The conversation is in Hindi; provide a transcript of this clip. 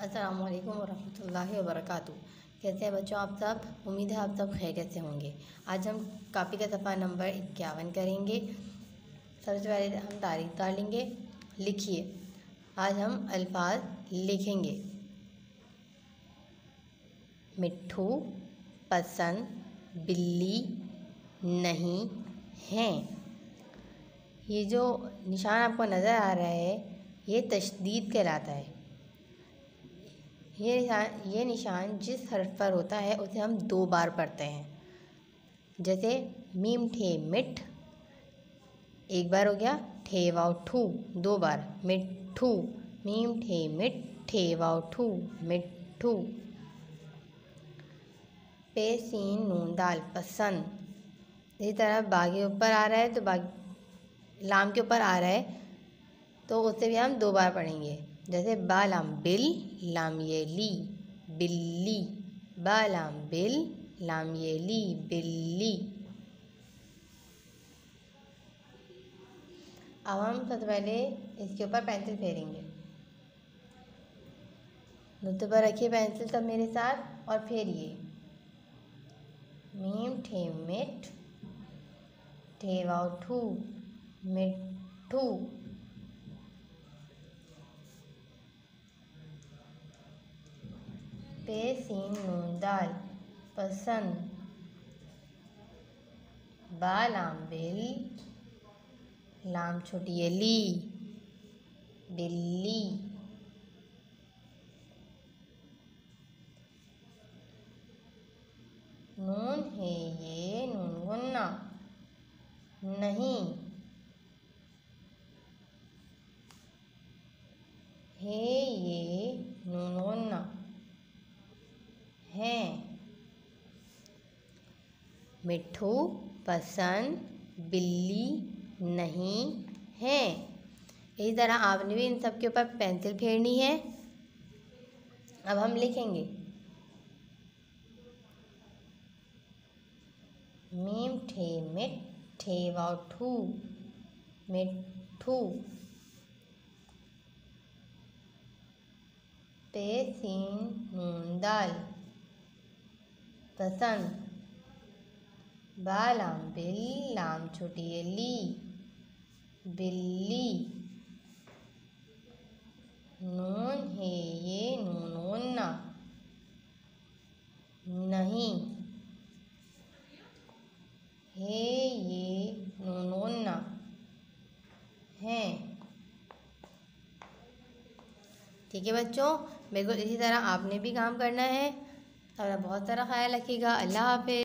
अस्सलामु अलैकुम वरहमतुल्लाहि वबरकातुहू। कैसे हैं बच्चों आप सब? उम्मीद है आप सब खैरियत से होंगे। आज हम कापी का सफ़ा नंबर 51 करेंगे। सबसे पहले हम तारीख डालेंगे। लिखिए, आज हम अल्फाज लिखेंगे। मिट्ठू पसंद बिल्ली नहीं हैं। ये जो निशान आपको नज़र आ रहा है ये तशदीद कहलाता है। ये निशान जिस हर्फ पर होता है उसे हम 2 बार पढ़ते हैं। जैसे मीम ठे मिठ, एक बार हो गया। ठे वाव ठू, 2 बार। मिट्ठू, मीम ठे मिठ, ठे वाव ठू, मिट्ठू। पे सीन नून दाल पसंद। इसी तरह बा के ऊपर आ रहा है तो लाम के ऊपर आ रहा है तो उसे भी हम 2 बार पढ़ेंगे। जैसे बा लाम बिल, लाम ये ली, बिल्ली। बा लाम बिल, लाम ये ली, बिल्ली। अब हम सबसे पहले इसके ऊपर पेंसिल फेरेंगे। नुक्ते पर रखिए पेंसिल सब मेरे साथ और फेरिए। मीम ठे मिठ, ठे वाव ठू, मिट्ठू। पे सीन नून दाल पसंद। बा लाम बिल, लाम छोटी ये ली, बिल्ली। नून है ये नून गुन्ना नहीं। है ये नून गुन्ना है। मिट्ठू पसंद बिल्ली नहीं है। इसी तरह आपने भी इन सब के ऊपर पेंसिल फेरनी है। अब हम लिखेंगे मीम ठे मिठ, ठे वाव ठू, मिट्ठू। पे सीन नून दाल पसंद। बा लाम बिल, लाम छोटी ये ली, बिल्ली। नून है ये नून गुन्ना नहीं। है ये नून गुन्ना है। ठीक है बच्चों, बिल्कुल इसी तरह आपने भी काम करना है। अपना बहुत सारा ख्याल रखिएगा। अल्लाह हाफ़िज़।